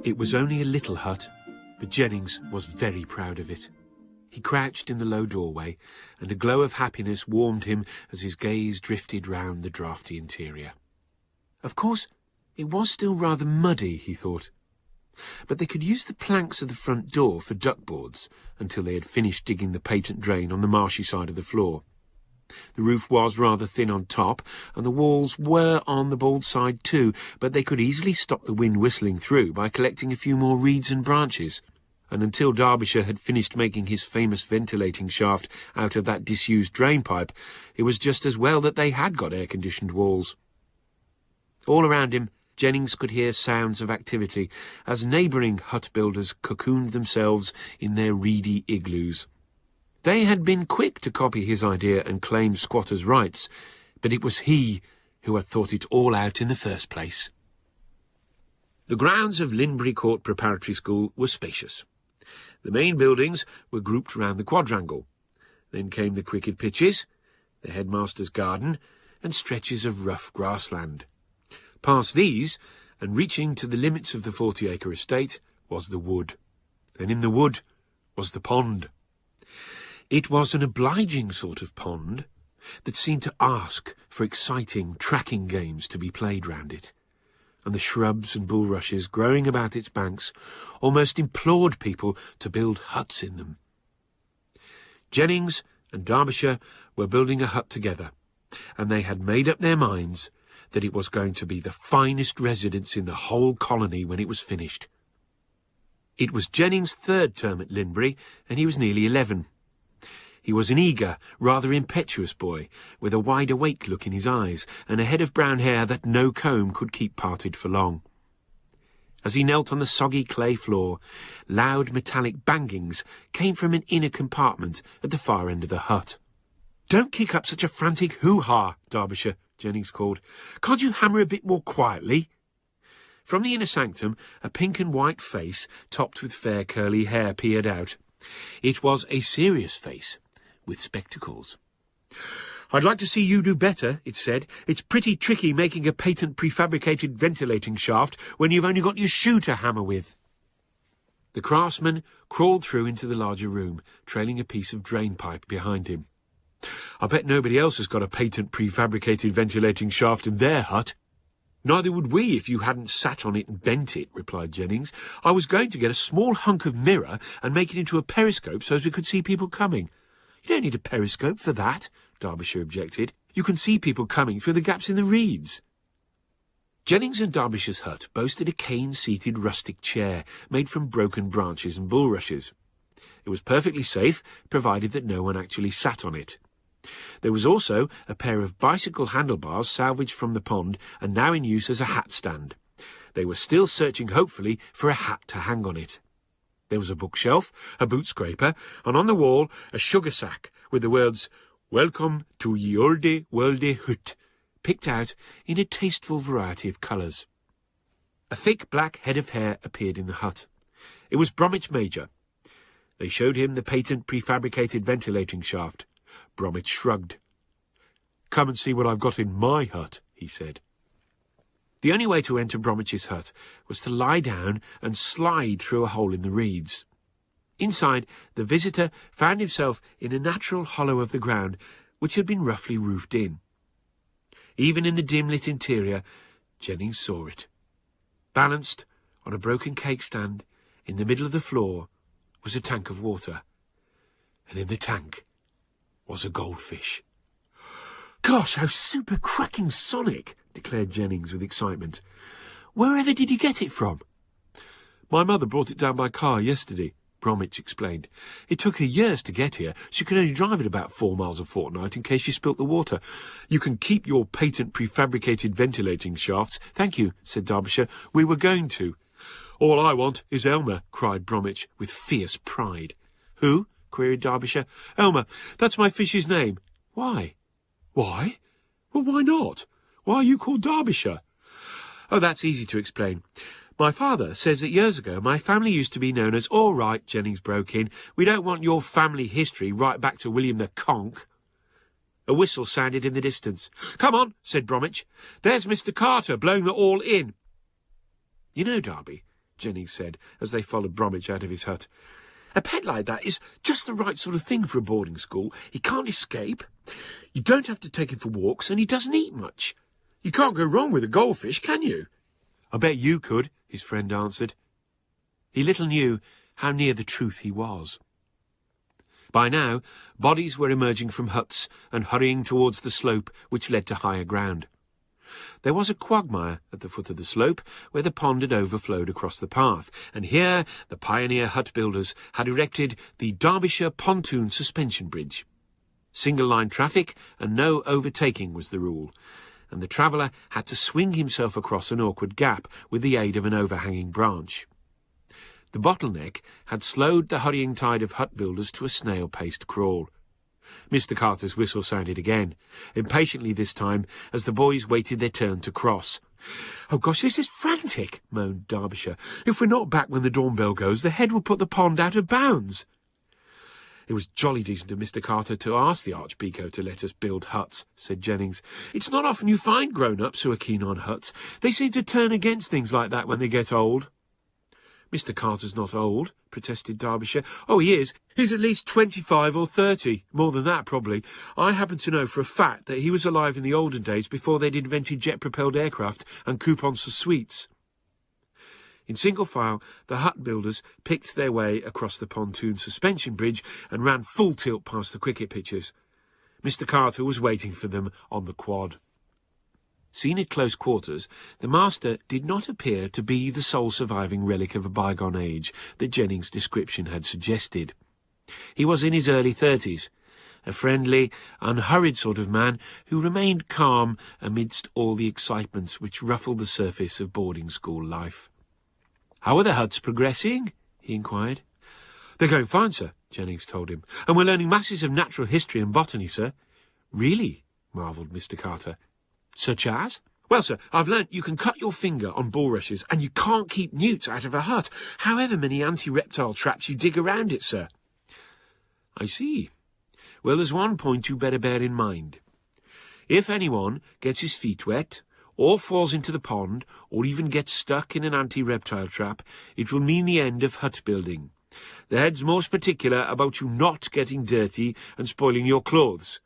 It was only a little hut, but Jennings was very proud of it. He crouched in the low doorway, and a glow of happiness warmed him as his gaze drifted round the draughty interior. Of course, it was still rather muddy, he thought, but they could use the planks of the front door for duckboards until they had finished digging the patent drain on the marshy side of the floor. The roof was rather thin on top, and the walls were on the bald side too, but they could easily stop the wind whistling through by collecting a few more reeds and branches. And until Derbyshire had finished making his famous ventilating shaft out of that disused drain pipe, it was just as well that they had got air-conditioned walls. All around him, Jennings could hear sounds of activity as neighbouring hut builders cocooned themselves in their reedy igloos. They had been quick to copy his idea and claim squatters' rights, but it was he who had thought it all out in the first place. The grounds of Lindbury Court Preparatory School were spacious. The main buildings were grouped round the quadrangle. Then came the cricket pitches, the headmaster's garden, and stretches of rough grassland. Past these, and reaching to the limits of the 40-acre estate, was the wood. And in the wood was the pond. It was an obliging sort of pond that seemed to ask for exciting tracking games to be played round it, and the shrubs and bulrushes growing about its banks almost implored people to build huts in them. Jennings and Derbyshire were building a hut together, and they had made up their minds that it was going to be the finest residence in the whole colony when it was finished. It was Jennings' third term at Lindbury, and he was nearly 11. He was an eager, rather impetuous boy, with a wide-awake look in his eyes and a head of brown hair that no comb could keep parted for long. As he knelt on the soggy clay floor, loud metallic bangings came from an inner compartment at the far end of the hut. "Don't kick up such a frantic hoo-ha, Derbyshire," Jennings called. "Can't you hammer a bit more quietly?" From the inner sanctum, a pink and white face, topped with fair curly hair, peered out. It was a serious face, with spectacles. "I'd like to see you do better," it said. "It's pretty tricky making a patent prefabricated ventilating shaft when you've only got your shoe to hammer with." The craftsman crawled through into the larger room, trailing a piece of drain pipe behind him. "I bet nobody else has got a patent prefabricated ventilating shaft in their hut." "Neither would we if you hadn't sat on it and bent it," replied Jennings. "I was going to get a small hunk of mirror and make it into a periscope so as we could see people coming." "You don't need a periscope for that," Derbyshire objected. "You can see people coming through the gaps in the reeds." Jennings and Derbyshire's hut boasted a cane-seated rustic chair made from broken branches and bulrushes. It was perfectly safe, provided that no one actually sat on it. There was also a pair of bicycle handlebars salvaged from the pond and now in use as a hat stand. They were still searching hopefully for a hat to hang on it. There was a bookshelf, a boot scraper, and on the wall a sugar sack with the words, "Welcome to ye olde worlde hut," picked out in a tasteful variety of colours. A thick black head of hair appeared in the hut. It was Brumich Major. They showed him the patent prefabricated ventilating shaft. Brumich shrugged. "Come and see what I've got in my hut," he said. The only way to enter Brumich's hut was to lie down and slide through a hole in the reeds. Inside, the visitor found himself in a natural hollow of the ground which had been roughly roofed in. Even in the dim-lit interior, Jennings saw it. Balanced on a broken cake stand in the middle of the floor was a tank of water, and in the tank was a goldfish. "Gosh, how super-cracking sonic!" declared Jennings with excitement. "Wherever did you get it from?" "My mother brought it down by car yesterday," Brumich explained. "It took her years to get here. She could only drive it about 4 miles a fortnight in case she spilt the water. You can keep your patent prefabricated ventilating shafts." "Thank you," said Derbyshire. "We were going to." "All I want is Elmer," cried Brumich with fierce pride. "Who?" queried Derbyshire. "Elmer. That's my fish's name." "Why?" "Why? Well, why not? Why are you called Derbyshire?" "Oh, that's easy to explain. My father says that years ago my family used to be known as—" "All right," Jennings broke in. "We don't want your family history right back to William the Conk." A whistle sounded in the distance. "Come on," said Brumich. "There's Mr. Carter blowing the all in." "You know, Darby," Jennings said, as they followed Brumich out of his hut, "a pet like that is just the right sort of thing for a boarding school. He can't escape, you don't have to take him for walks, and he doesn't eat much. You can't go wrong with a goldfish, can you?" "I bet you could," his friend answered. He little knew how near the truth he was. By now, bodies were emerging from huts and hurrying towards the slope which led to higher ground. There was a quagmire at the foot of the slope where the pond had overflowed across the path, and here the pioneer hut builders had erected the Derbyshire Pontoon Suspension Bridge. Single-line traffic and no overtaking was the rule, and the traveller had to swing himself across an awkward gap with the aid of an overhanging branch. The bottleneck had slowed the hurrying tide of hut builders to a snail-paced crawl. Mr. Carter's whistle sounded again, impatiently this time, as the boys waited their turn to cross. "Oh gosh, this is frantic," moaned Derbyshire. "If we're not back when the dawn bell goes, the head will put the pond out of bounds." "It was jolly decent of Mr. Carter to ask the Archbeako to let us build huts," said Jennings. "It's not often you find grown-ups who are keen on huts. They seem to turn against things like that when they get old." "Mr. Carter's not old," protested Derbyshire. "Oh, he is. He's at least 25 or 30. More than that, probably. I happen to know for a fact that he was alive in the olden days before they'd invented jet-propelled aircraft and coupons for sweets." In single file, the hut builders picked their way across the pontoon suspension bridge and ran full tilt past the cricket pitches. Mr. Carter was waiting for them on the quad. Seen at close quarters, the master did not appear to be the sole surviving relic of a bygone age that Jennings' description had suggested. He was in his early 30s, a friendly, unhurried sort of man who remained calm amidst all the excitements which ruffled the surface of boarding school life. "How are the huts progressing?" he inquired. "They're going fine, sir," Jennings told him, "and we're learning masses of natural history and botany, sir." "Really?" marvelled Mr. Carter. "Such as?" "Well, sir, I've learnt you can cut your finger on bulrushes, and you can't keep newts out of a hut, however many anti-reptile traps you dig around it, sir." "I see. Well, there's one point you better bear in mind. If anyone gets his feet wet, or falls into the pond, or even gets stuck in an anti-reptile trap, it will mean the end of hut building. The head's most particular about you not getting dirty and spoiling your clothes."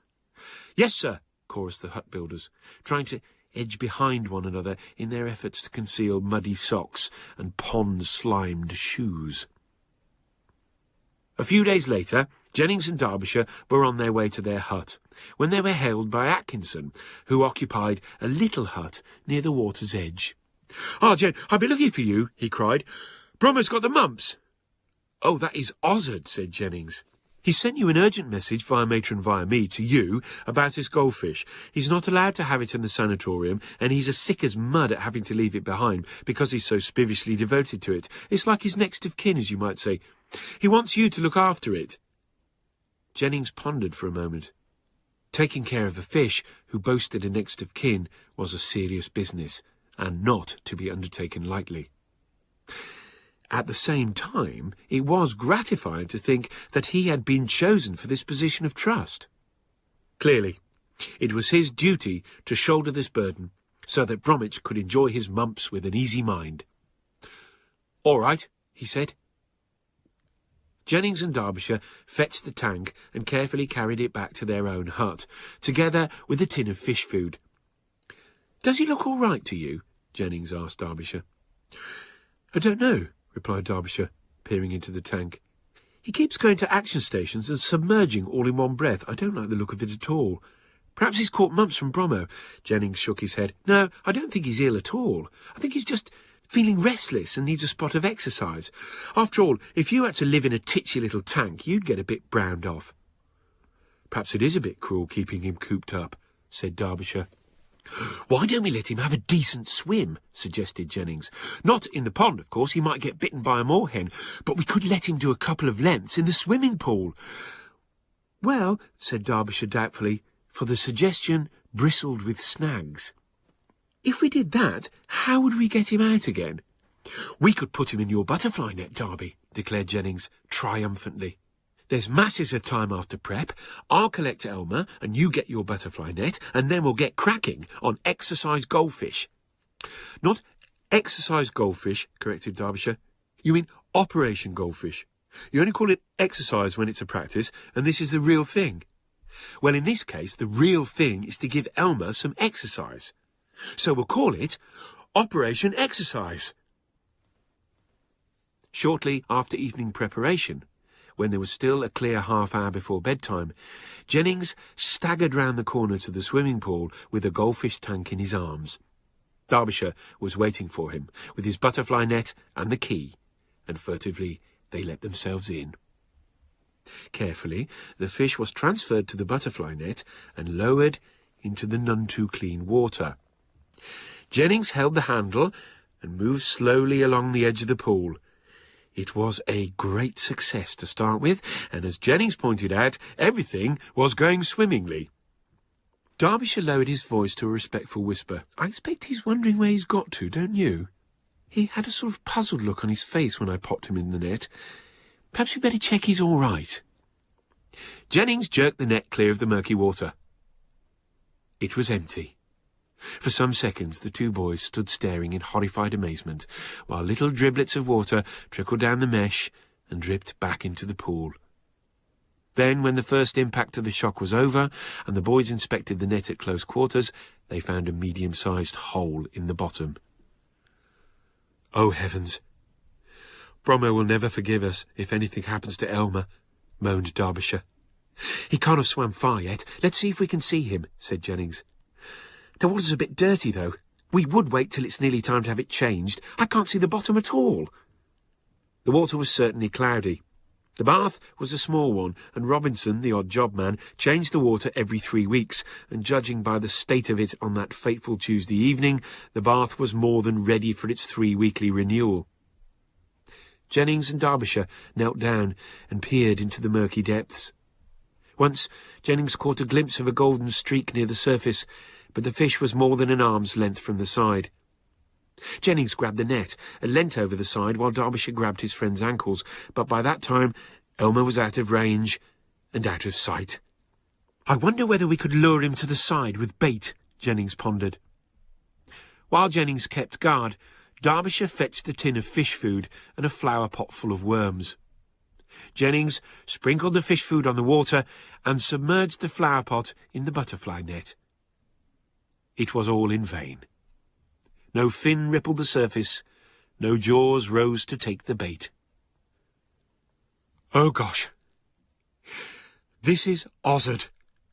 "Yes, sir," chorused the hut builders, trying to edge behind one another in their efforts to conceal muddy socks and pond-slimed shoes. A few days later, Jennings and Derbyshire were on their way to their hut, when they were hailed by Atkinson, who occupied a little hut near the water's edge. "Ah, Jen, I've been looking for you," he cried. "Brummer's got the mumps." "Oh, that is Ozzard," said Jennings. "He sent you an urgent message via me to you about his goldfish. He's not allowed to have it in the sanatorium, and he's as sick as mud at having to leave it behind because he's so spivishly devoted to it. It's like his next of kin, as you might say. He wants you to look after it." Jennings pondered for a moment. Taking care of a fish who boasted a next of kin was a serious business, and not to be undertaken lightly. At the same time, it was gratifying to think that he had been chosen for this position of trust. Clearly, it was his duty to shoulder this burden so that Brumich could enjoy his mumps with an easy mind. "All right," he said. Jennings and Derbyshire fetched the tank and carefully carried it back to their own hut, together with a tin of fish food. "Does he look all right to you?" Jennings asked Derbyshire. "I don't know," replied Derbyshire, peering into the tank. "He keeps going to action stations and submerging all in one breath. I don't like the look of it at all. Perhaps he's caught mumps from Bromo." Jennings shook his head. "No, I don't think he's ill at all. I think he's just feeling restless and needs a spot of exercise. After all, if you had to live in a titsy little tank, you'd get a bit browned off." "Perhaps it is a bit cruel keeping him cooped up," said Derbyshire. "Why don't we let him have a decent swim?" suggested Jennings. "Not in the pond, of course. He might get bitten by a moorhen, but we could let him do a couple of lengths in the swimming pool." "Well," said Derbyshire doubtfully, for the suggestion bristled with snags. "If we did that, how would we get him out again?" "We could put him in your butterfly net, Darby," declared Jennings triumphantly. "There's masses of time after prep. I'll collect Elmer and you get your butterfly net, and then we'll get cracking on exercise goldfish." "Not exercise goldfish," corrected Derbyshire. "You mean Operation Goldfish. You only call it exercise when it's a practice, and this is the real thing." "Well, in this case, the real thing is to give Elmer some exercise. So we'll call it Operation Exercise." Shortly after evening preparation, when there was still a clear half-hour before bedtime, Jennings staggered round the corner to the swimming pool with a goldfish tank in his arms. Derbyshire was waiting for him, with his butterfly net and the key, and furtively they let themselves in. Carefully, the fish was transferred to the butterfly net and lowered into the none-too-clean water. Jennings held the handle and moved slowly along the edge of the pool. It was a great success to start with, and as Jennings pointed out, everything was going swimmingly. Derbyshire lowered his voice to a respectful whisper. "I expect he's wondering where he's got to, don't you? He had a sort of puzzled look on his face when I popped him in the net. Perhaps we'd better check he's all right." Jennings jerked the net clear of the murky water. It was empty. For some seconds the two boys stood staring in horrified amazement, while little driblets of water trickled down the mesh and dripped back into the pool. Then, when the first impact of the shock was over, and the boys inspected the net at close quarters, they found a medium-sized hole in the bottom. "Oh, heavens! Brumich will never forgive us if anything happens to Elmer," moaned Derbyshire. "He can't have swam far yet. Let's see if we can see him," said Jennings. "The water's a bit dirty, though. We would wait till it's nearly time to have it changed. I can't see the bottom at all." The water was certainly cloudy. The bath was a small one, and Robinson, the odd job man, changed the water every 3 weeks, and judging by the state of it on that fateful Tuesday evening, the bath was more than ready for its 3-weekly renewal. Jennings and Derbyshire knelt down and peered into the murky depths. Once Jennings caught a glimpse of a golden streak near the surface, but the fish was more than an arm's length from the side. Jennings grabbed the net and leant over the side while Derbyshire grabbed his friend's ankles, but by that time Elmer was out of range and out of sight. "I wonder whether we could lure him to the side with bait," Jennings pondered. While Jennings kept guard, Derbyshire fetched a tin of fish food and a flower pot full of worms. Jennings sprinkled the fish food on the water and submerged the flower pot in the butterfly net. It was all in vain. No fin rippled the surface, no jaws rose to take the bait. "Oh, gosh! This is Ozzard,"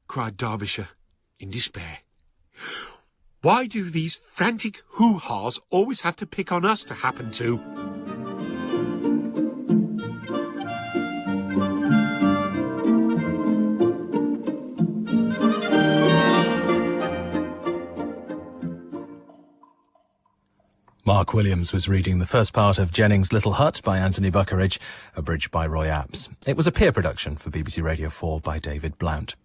cried Derbyshire in despair. "Why do these frantic hoo-haws always have to pick on us to happen to?" Mark Williams was reading the first part of Jennings' Little Hut by Anthony Buckeridge, abridged by Roy Apps. It was a peer production for BBC Radio 4 by David Blount.